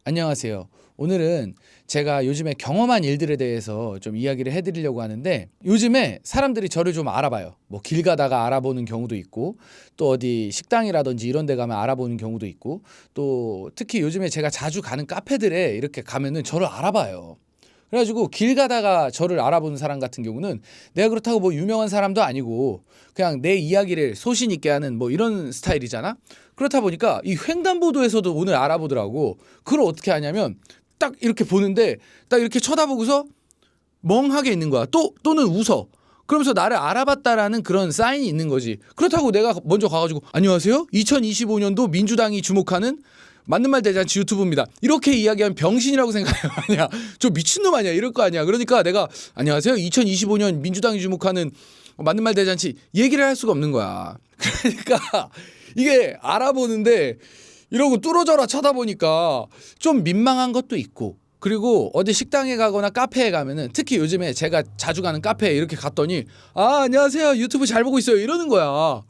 안녕하세요. 오늘은 제가 요즘에 경험한 일들에 대해서 좀 이야기를 해드리려고 하는데, 요즘에 사람들이 저를 좀 알아봐요. 뭐 길 가다가 알아보는 경우도 있고, 또 어디 식당이라든지 이런 데 가면 알아보는 경우도 있고, 또 특히 요즘에 제가 자주 가는 카페들에 이렇게 가면은 저를 알아봐요. 그래가지고 길 가다가 저를 알아보는 사람 같은 경우는 내가 그렇다고 뭐 유명한 사람도 아니고 그냥 내 이야기를 소신 있게 하는 뭐 이런 스타일이잖아. 그렇다 보니까 이 횡단보도에서도 오늘 알아보더라고. 그걸 어떻게 하냐면 딱 이렇게 보는데 딱 이렇게 쳐다보고서 멍하게 있는 거야. 또는 웃어. 그러면서 나를 알아봤다라는 그런 사인이 있는 거지. 그렇다고 내가 먼저 가가지고 안녕하세요. 2025년도 민주당이 주목하는 맞는 말 대잔치 유튜브입니다. 이렇게 이야기하면 병신이라고 생각해요. 아니야. 저 미친놈 아니야. 이럴 거 아니야. 그러니까 내가 안녕하세요. 2025년 민주당이 주목하는 맞는 말 대잔치 얘기를 할 수가 없는 거야. 그러니까 이게 알아보는데 이러고 뚫어져라 쳐다보니까 좀 민망한 것도 있고, 그리고 어디 식당에 가거나 카페에 가면은 특히 요즘에 제가 자주 가는 카페에 이렇게 갔더니 안녕하세요. 유튜브 잘 보고 있어요. 이러는 거야.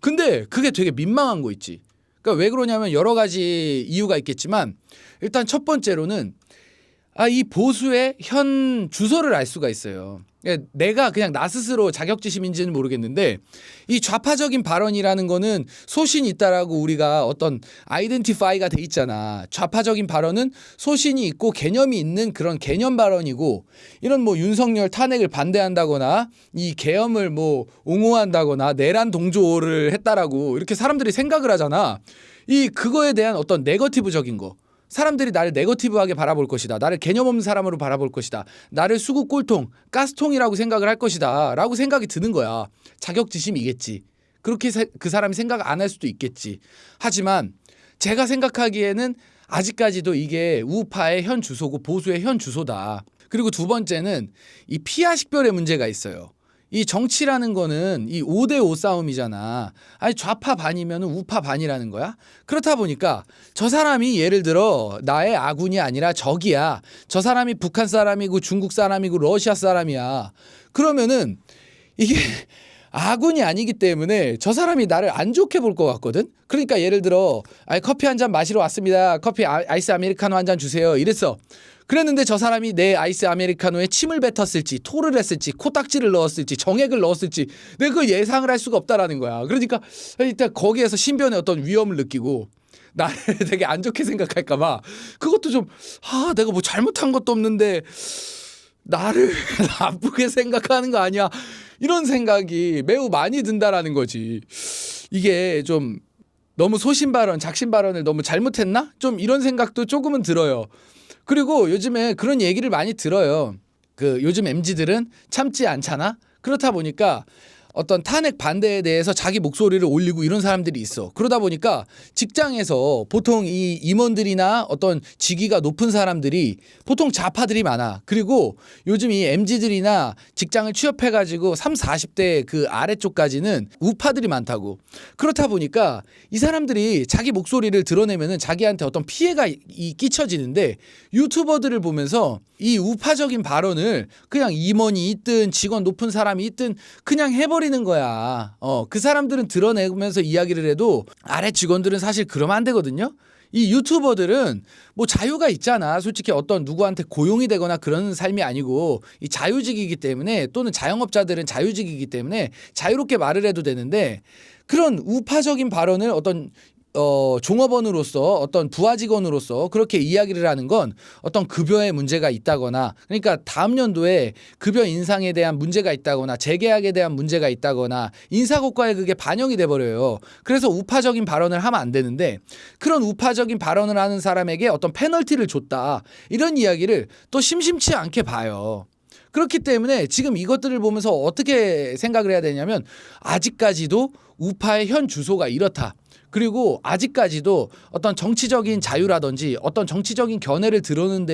근데 그게 되게 민망한 거 있지. 그러니까 왜 그러냐면 여러 가지 이유가 있겠지만, 일단 첫 번째로는 이 보수의 현 주소를 알 수가 있어요. 그러니까 내가 그냥 나 스스로 자격지심인지는 모르겠는데, 이 좌파적인 발언이라는 거는 소신이 있다라고 우리가 어떤 아이덴티파이가 돼 있잖아. 좌파적인 발언은 소신이 있고 개념이 있는 그런 개념 발언이고, 이런 뭐 윤석열 탄핵을 반대한다거나 이 계엄을 뭐 옹호한다거나 내란 동조를 했다라고 이렇게 사람들이 생각을 하잖아. 그거에 대한 어떤 네거티브적인 거. 사람들이 나를 네거티브하게 바라볼 것이다. 나를 개념 없는 사람으로 바라볼 것이다. 나를 수구 꼴통, 가스통이라고 생각을 할 것이다. 라고 생각이 드는 거야. 자격지심이겠지. 그렇게 그 사람이 생각 안 할 수도 있겠지. 하지만 제가 생각하기에는 아직까지도 이게 우파의 현 주소고 보수의 현 주소다. 그리고 두 번째는 이 피하 식별의 문제가 있어요. 이 정치라는 거는 이 5대5 싸움이잖아. 아니 좌파 반이면 우파 반이라는 거야. 그렇다 보니까 저 사람이 예를 들어 나의 아군이 아니라 적이야. 저 사람이 북한 사람이고 중국 사람이고 러시아 사람이야. 그러면은 이게 아군이 아니기 때문에 저 사람이 나를 안 좋게 볼 것 같거든. 그러니까 예를 들어 커피 한 잔 마시러 왔습니다. 커피 아이스 아메리카노 한 잔 주세요. 이랬어. 그랬는데 저 사람이 내 아이스 아메리카노에 침을 뱉었을지, 토를 했을지, 코딱지를 넣었을지, 정액을 넣었을지 내가 그 예상을 할 수가 없다라는 거야. 그러니까 일단 거기에서 신변의 어떤 위험을 느끼고 나를 되게 안 좋게 생각할까 봐 그것도 좀 내가 뭐 잘못한 것도 없는데 나를 나쁘게 생각하는 거 아니야, 이런 생각이 매우 많이 든다라는 거지. 이게 좀 너무 소신 발언, 작심 발언을 너무 잘못했나? 좀 이런 생각도 조금은 들어요. 그리고 요즘에 그런 얘기를 많이 들어요. 요즘 MZ들은 참지 않잖아. 그렇다 보니까 어떤 탄핵 반대에 대해서 자기 목소리를 올리고 이런 사람들이 있어. 그러다 보니까 직장에서 보통 이 임원들이나 어떤 직위가 높은 사람들이 보통 좌파들이 많아. 그리고 요즘 이 MZ들이나 직장을 취업해가지고 30, 40대 그 아래쪽까지는 우파들이 많다고. 그렇다 보니까 이 사람들이 자기 목소리를 드러내면은 자기한테 어떤 피해가 끼쳐지는데, 유튜버들을 보면서 이 우파적인 발언을 그냥 임원이 있든 직원 높은 사람이 있든 그냥 해버리는 거야. 그 사람들은 드러내면서 이야기를 해도 아래 직원들은 사실 그러면 안 되거든요. 이 유튜버들은 뭐 자유가 있잖아. 솔직히 어떤 누구한테 고용이 되거나 그런 삶이 아니고 이 자유직이기 때문에, 또는 자영업자들은 자유직이기 때문에 자유롭게 말을 해도 되는데, 그런 우파적인 발언을 어떤 종업원으로서, 어떤 부하 직원으로서 그렇게 이야기를 하는 건 어떤 급여에 문제가 있다거나, 그러니까 다음 연도에 급여 인상에 대한 문제가 있다거나 재계약에 대한 문제가 있다거나 인사고과에 그게 반영이 돼 버려요. 그래서 우파적인 발언을 하면 안 되는데, 그런 우파적인 발언을 하는 사람에게 어떤 페널티를 줬다, 이런 이야기를 또 심심치 않게 봐요. 그렇기 때문에 지금 이것들을 보면서 어떻게 생각을 해야 되냐면, 아직까지도 우파의 현 주소가 이렇다. 그리고 아직까지도 어떤 정치적인 자유라든지 어떤 정치적인 견해를 드러내는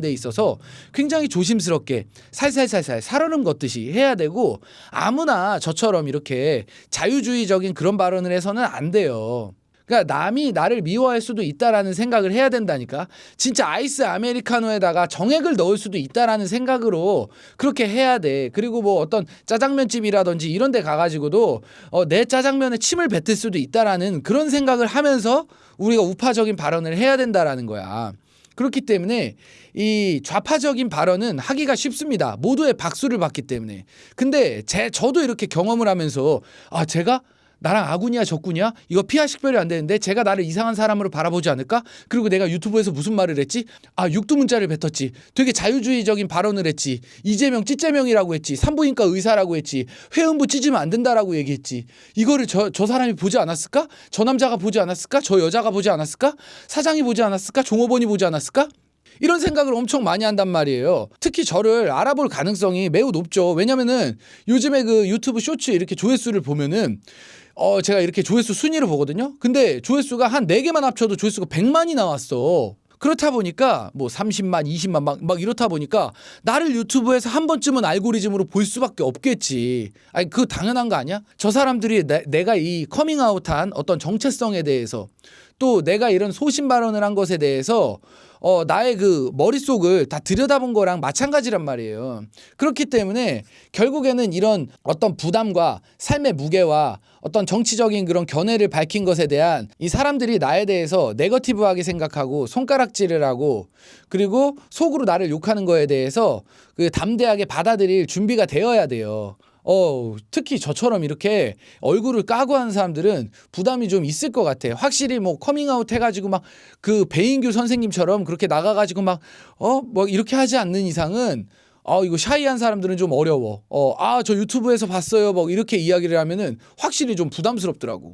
데 있어서 굉장히 조심스럽게 살살살살 살얼음 걷듯이 해야 되고, 아무나 저처럼 이렇게 자유주의적인 그런 발언을 해서는 안 돼요. 그러니까 남이 나를 미워할 수도 있다라는 생각을 해야 된다니까. 진짜 아이스 아메리카노에다가 정액을 넣을 수도 있다라는 생각으로 그렇게 해야 돼. 그리고 뭐 어떤 짜장면집이라든지 이런 데 가가지고도 내 짜장면에 침을 뱉을 수도 있다라는 그런 생각을 하면서 우리가 우파적인 발언을 해야 된다라는 거야. 그렇기 때문에 이 좌파적인 발언은 하기가 쉽습니다. 모두의 박수를 받기 때문에. 근데 저도 이렇게 경험을 하면서 제가 나랑 아군이야 적군이야? 이거 피하 식별이 안 되는데 제가 나를 이상한 사람으로 바라보지 않을까? 그리고 내가 유튜브에서 무슨 말을 했지? 육두문자를 뱉었지. 되게 자유주의적인 발언을 했지. 이재명 찌재명이라고 했지. 산부인과 의사라고 했지. 회음부 찢으면 안 된다라고 얘기했지. 이거를 저 사람이 보지 않았을까? 저 남자가 보지 않았을까? 저 여자가 보지 않았을까? 사장이 보지 않았을까? 종업원이 보지 않았을까? 이런 생각을 엄청 많이 한단 말이에요. 특히 저를 알아볼 가능성이 매우 높죠. 왜냐면은 요즘에 그 유튜브 쇼츠 이렇게 조회수를 보면은 제가 이렇게 조회수 순위를 보거든요. 근데 조회수가 한 4개만 합쳐도 조회수가 100만이 나왔어. 그렇다 보니까 뭐 30만, 20만 막 이렇다 보니까 나를 유튜브에서 한 번쯤은 알고리즘으로 볼 수밖에 없겠지. 아니 그거 당연한 거 아니야? 저 사람들이 내가 이 커밍아웃한 어떤 정체성에 대해서 또 내가 이런 소신 발언을 한 것에 대해서 나의 그 머릿속을 다 들여다본 거랑 마찬가지란 말이에요. 그렇기 때문에 결국에는 이런 어떤 부담과 삶의 무게와 어떤 정치적인 그런 견해를 밝힌 것에 대한 이 사람들이 나에 대해서 네거티브하게 생각하고 손가락질을 하고 그리고 속으로 나를 욕하는 거에 대해서 그 담대하게 받아들일 준비가 되어야 돼요. 특히 저처럼 이렇게 얼굴을 까고 하는 사람들은 부담이 좀 있을 것 같아. 확실히 뭐 커밍아웃 해가지고 막 그 배인규 선생님처럼 그렇게 나가가지고 막 뭐 이렇게 하지 않는 이상은 이거 샤이한 사람들은 좀 어려워. 저 유튜브에서 봤어요. 뭐 이렇게 이야기를 하면은 확실히 좀 부담스럽더라고.